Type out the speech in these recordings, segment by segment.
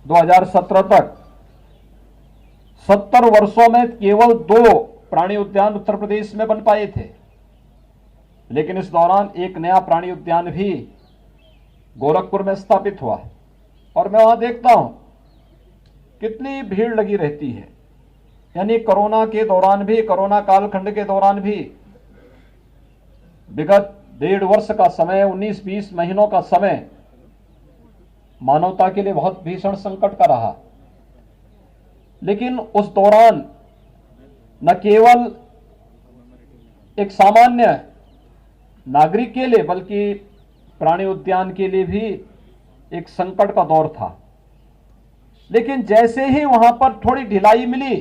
2017 तक 70 वर्षों में केवल 2 प्राणी उद्यान उत्तर प्रदेश में बन पाए थे। लेकिन इस दौरान एक नया प्राणी उद्यान भी गोरखपुर में स्थापित हुआ और मैं वहां देखता हूं कितनी भीड़ लगी रहती है। यानी कोरोना के दौरान भी, कोरोना कालखंड के दौरान भी, विगत 1.5 वर्ष का समय, 19-20 महीनों का समय मानवता के लिए बहुत भीषण संकट का रहा। लेकिन उस दौरान न केवल एक सामान्य नागरिक के लिए बल्कि प्राणी उद्यान के लिए भी एक संकट का दौर था। लेकिन जैसे ही वहां पर थोड़ी ढिलाई मिली,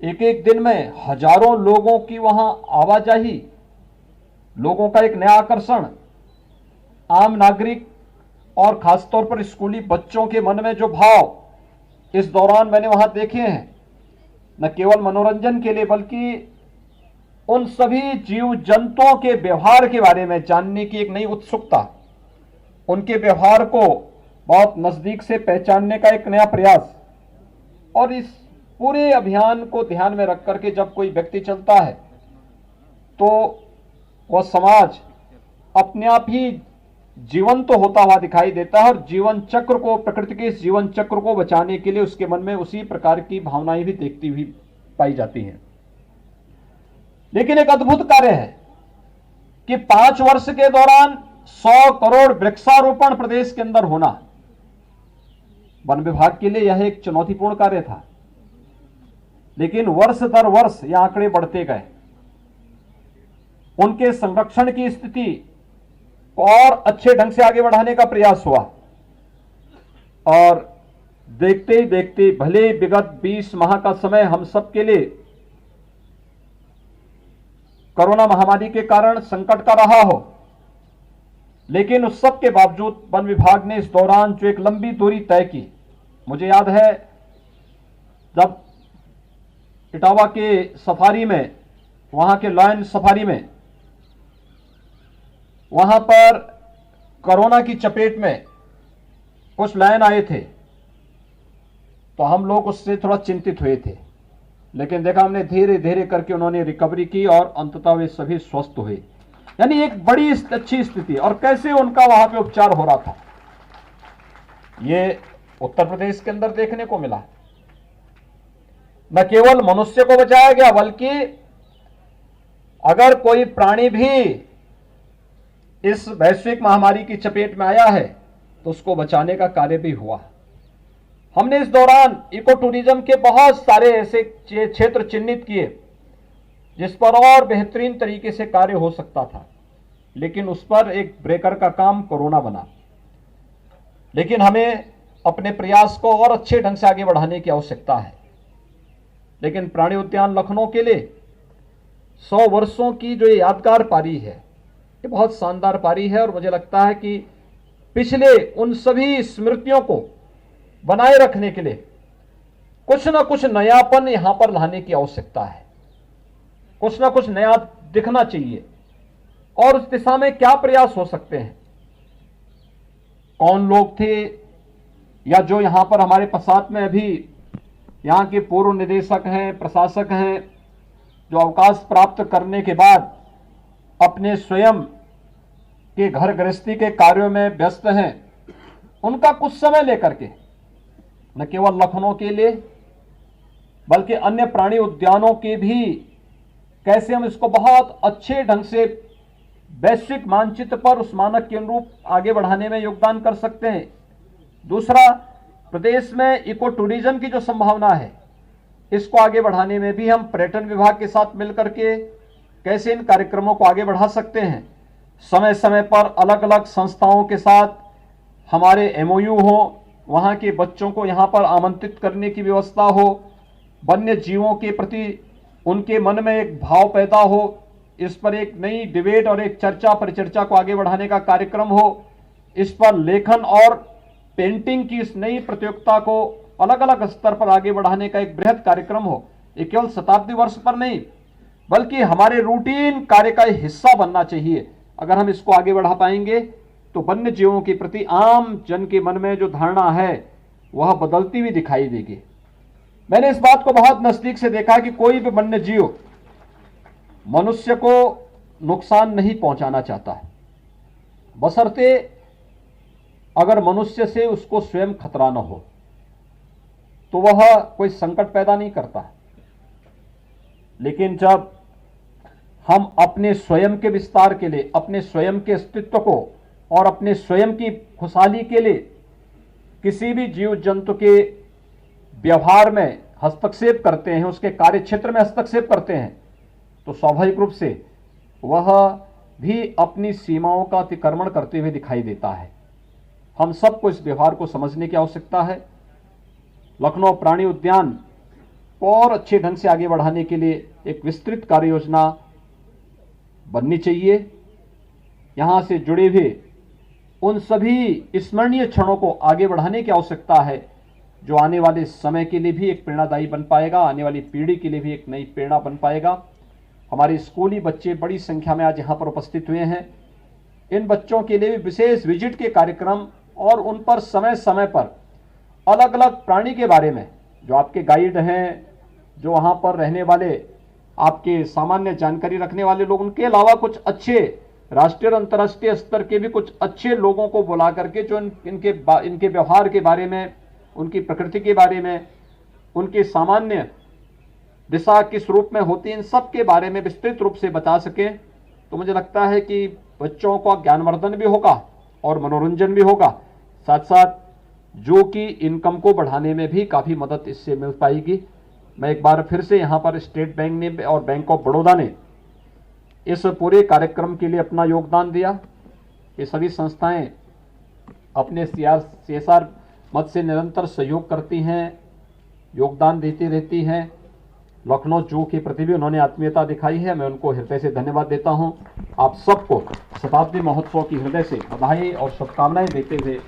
एक एक दिन में हजारों लोगों की वहां आवाजाही, लोगों का एक नया आकर्षण, आम नागरिक और खासतौर पर स्कूली बच्चों के मन में जो भाव इस दौरान मैंने वहां देखे हैं, न केवल मनोरंजन के लिए बल्कि उन सभी जीव जंतुओं के व्यवहार के बारे में जानने की एक नई उत्सुकता, उनके व्यवहार को बहुत नजदीक से पहचानने का एक नया प्रयास। और इस पूरे अभियान को ध्यान में रख करके जब कोई व्यक्ति चलता है तो वह समाज अपने आप ही जीवंत तो होता हुआ दिखाई देता है और जीवन चक्र को, प्रकृति के इस जीवन चक्र को बचाने के लिए उसके मन में उसी प्रकार की भावनाएं भी देखती हुई पाई जाती हैं। लेकिन एक अद्भुत कार्य है कि 5 वर्ष के दौरान 100 करोड़ वृक्षारोपण प्रदेश के अंदर होना वन विभाग के लिए यह एक चुनौतीपूर्ण कार्य था। लेकिन वर्ष दर वर्ष यह आंकड़े बढ़ते गए, उनके संरक्षण की स्थिति को और अच्छे ढंग से आगे बढ़ाने का प्रयास हुआ और देखते ही देखते, भले विगत 20 माह का समय हम सबके लिए कोरोना महामारी के कारण संकट का रहा हो, लेकिन उस सब के बावजूद वन विभाग ने इस दौरान जो एक लंबी दूरी तय की, मुझे याद है जब इटावा के सफारी में, वहां के लायन सफारी में, वहां पर कोरोना की चपेट में कुछ लायन आए थे तो हम लोग उससे थोड़ा चिंतित हुए थे। लेकिन देखा हमने धीरे धीरे करके उन्होंने रिकवरी की और अंततः वे सभी स्वस्थ हुए। यानी एक बड़ी अच्छी स्थिति, और कैसे उनका वहां पे उपचार हो रहा था, ये उत्तर प्रदेश के अंदर देखने को मिला। न केवल मनुष्य को बचाया गया बल्कि अगर कोई प्राणी भी इस वैश्विक महामारी की चपेट में आया है तो उसको बचाने का कार्य भी हुआ। हमने इस दौरान इको टूरिज्म के बहुत सारे ऐसे क्षेत्र चिन्हित किए जिस पर और बेहतरीन तरीके से कार्य हो सकता था, लेकिन उस पर एक ब्रेकर का काम कोरोना बना। लेकिन हमें अपने प्रयास को और अच्छे ढंग से आगे बढ़ाने की आवश्यकता है। लेकिन प्राणी उद्यान लखनऊ के लिए 100 वर्षों की जो यादगार पारी है, ये बहुत शानदार पारी है और मुझे लगता है कि पिछले उन सभी स्मृतियों को बनाए रखने के लिए कुछ ना कुछ नयापन यहां पर लाने की आवश्यकता है। कुछ ना कुछ नया दिखना चाहिए और उस दिशा में क्या प्रयास हो सकते हैं, कौन लोग थे या जो यहां पर हमारे पश्चात में अभी यहां के पूर्व निदेशक हैं, प्रशासक हैं, जो अवकाश प्राप्त करने के बाद अपने स्वयं के घर गृहस्थी के कार्यों में व्यस्त हैं, उनका कुछ समय लेकर के न केवल लखनऊ के लिए बल्कि अन्य प्राणी उद्यानों के भी कैसे हम इसको बहुत अच्छे ढंग से वैश्विक मानचित्र पर उस मानक के अनुरूप आगे बढ़ाने में योगदान कर सकते हैं। दूसरा, प्रदेश में इको टूरिज्म की जो संभावना है, इसको आगे बढ़ाने में भी हम पर्यटन विभाग के साथ मिलकर के कैसे इन कार्यक्रमों को आगे बढ़ा सकते हैं। समय समय पर अलग अलग संस्थाओं के साथ हमारे एमओयू हो, वहाँ के बच्चों को यहाँ पर आमंत्रित करने की व्यवस्था हो, वन्य जीवों के प्रति उनके मन में एक भाव पैदा हो, इस पर एक नई डिबेट और एक चर्चा परिचर्चा को आगे बढ़ाने का कार्यक्रम हो, इस पर लेखन और पेंटिंग की इस नई प्रतियोगिता को अलग अलग स्तर पर आगे बढ़ाने का एक बृहद कार्यक्रम हो। ये केवल शताब्दी वर्ष पर नहीं बल्कि हमारे रूटीन कार्य का हिस्सा बनना चाहिए। अगर हम इसको आगे बढ़ा पाएंगे तो वन्य जीवों के प्रति आम जन के मन में जो धारणा है वह बदलती हुई दिखाई देगी। मैंने इस बात को बहुत नजदीक से देखा कि कोई भी वन्य जीव मनुष्य को नुकसान नहीं पहुंचाना चाहता है, बशर्ते अगर मनुष्य से उसको स्वयं खतरा न हो तो वह कोई संकट पैदा नहीं करता है। लेकिन जब हम अपने स्वयं के विस्तार के लिए, अपने स्वयं के अस्तित्व को और अपने स्वयं की खुशहाली के लिए किसी भी जीव जंतु के व्यवहार में हस्तक्षेप करते हैं, उसके कार्य क्षेत्र में हस्तक्षेप करते हैं, तो स्वाभाविक रूप से वह भी अपनी सीमाओं का अतिक्रमण करते हुए दिखाई देता है। हम सबको इस व्यवहार को समझने की आवश्यकता है। लखनऊ प्राणी उद्यान को और अच्छे ढंग से आगे बढ़ाने के लिए एक विस्तृत कार्य योजना बननी चाहिए। यहां से जुड़े हुए उन सभी स्मरणीय क्षणों को आगे बढ़ाने की आवश्यकता है, जो आने वाले समय के लिए भी एक प्रेरणादायी बन पाएगा, आने वाली पीढ़ी के लिए भी एक नई प्रेरणा बन पाएगा। हमारे स्कूली बच्चे बड़ी संख्या में आज यहाँ पर उपस्थित हुए हैं। इन बच्चों के लिए भी विशेष विजिट के कार्यक्रम और उन पर समय समय पर अलग अलग प्राणी के बारे में, जो आपके गाइड हैं, जो वहाँ पर रहने वाले आपके सामान्य जानकारी रखने वाले लोग, उनके अलावा कुछ अच्छे राष्ट्रीय और अंतर्राष्ट्रीय स्तर के भी कुछ अच्छे लोगों को बुला करके जो इनके व्यवहार के बारे में, उनकी प्रकृति के बारे में, उनके सामान्य दिशा किस रूप में होती है, इन सब के बारे में विस्तृत रूप से बता सकें, तो मुझे लगता है कि बच्चों का ज्ञानवर्धन भी होगा और मनोरंजन भी होगा, साथ साथ जो कि इनकम को बढ़ाने में भी काफ़ी मदद इससे मिल पाएगी। मैं एक बार फिर से यहाँ पर स्टेट बैंक ने और बैंक ऑफ बड़ौदा ने इस पूरे कार्यक्रम के लिए अपना योगदान दिया। ये सभी संस्थाएं अपने CSR मद से निरंतर सहयोग करती हैं, योगदान देती रहती हैं। लखनऊ जू के प्रति भी उन्होंने आत्मीयता दिखाई है, मैं उनको हृदय से धन्यवाद देता हूं। आप सबको शताब्दी महोत्सव की हृदय से बधाई और शुभकामनाएं देते हुए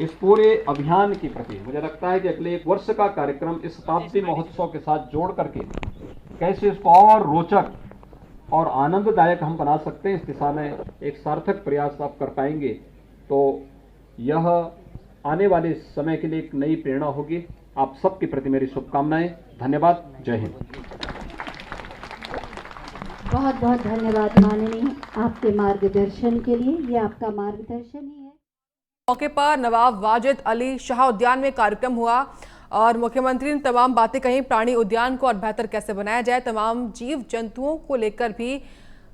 इस पूरे अभियान के प्रति मुझे लगता है कि अगले 1 वर्ष का कार्यक्रम इस शताब्दी महोत्सव के साथ जोड़ करके कैसे इसको और रोचक और आनंददायक हम बना सकते हैं, इस दिशा में एक सार्थक प्रयास आप कर पाएंगे तो यह आने वाले समय के लिए एक नई प्रेरणा होगी। आप सबके प्रति मेरी शुभकामनाएं। धन्यवाद। जय हिंद। बहुत बहुत धन्यवाद माननीय, आपके मार्गदर्शन के लिए। ये आपका मार्गदर्शन ही है। मौके पर नवाब वाजिद अली शाह उद्यान में कार्यक्रम हुआ और मुख्यमंत्री ने तमाम बातें कहीं, प्राणी उद्यान को और बेहतर कैसे बनाया जाए, तमाम जीव जंतुओं को लेकर भी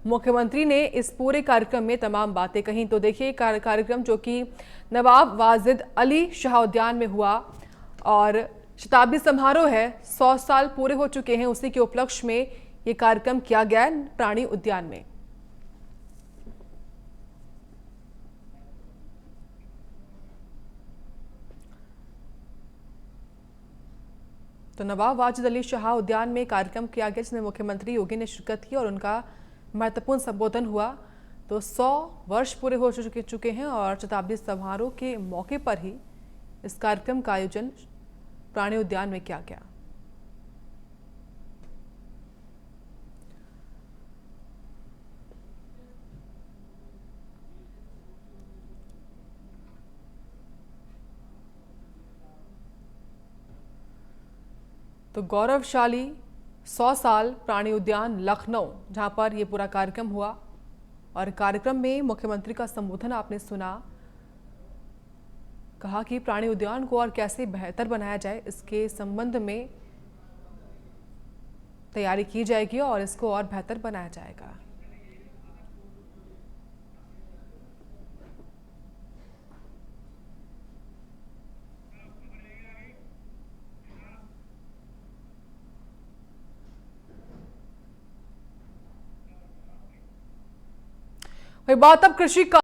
मुख्यमंत्री ने इस पूरे कार्यक्रम में तमाम बातें कहीं। तो देखिए कार्यक्रम जो कि नवाब वाजिद अली शाह उद्यान में हुआ और शताब्दी समारोह है, 100 साल पूरे हो चुके हैं, उसी के उपलक्ष्य में ये कार्यक्रम किया गया है प्राणी उद्यान में। तो नवाब वाजिद अली शाह उद्यान में कार्यक्रम किया गया जिसमें मुख्यमंत्री योगी ने शिरकत की और उनका महत्वपूर्ण संबोधन हुआ। तो 100 वर्ष पूरे हो चुके हैं और शताब्दी समारोह के मौके पर ही इस कार्यक्रम का आयोजन प्राणी उद्यान में किया गया। तो गौरवशाली 100 साल प्राणी उद्यान लखनऊ, जहां पर यह पूरा कार्यक्रम हुआ और कार्यक्रम में मुख्यमंत्री का संबोधन आपने सुना। कहा कि प्राणी उद्यान को और कैसे बेहतर बनाया जाए, इसके संबंध में तैयारी की जाएगी और इसको और बेहतर बनाया जाएगा। बात अब कृषि का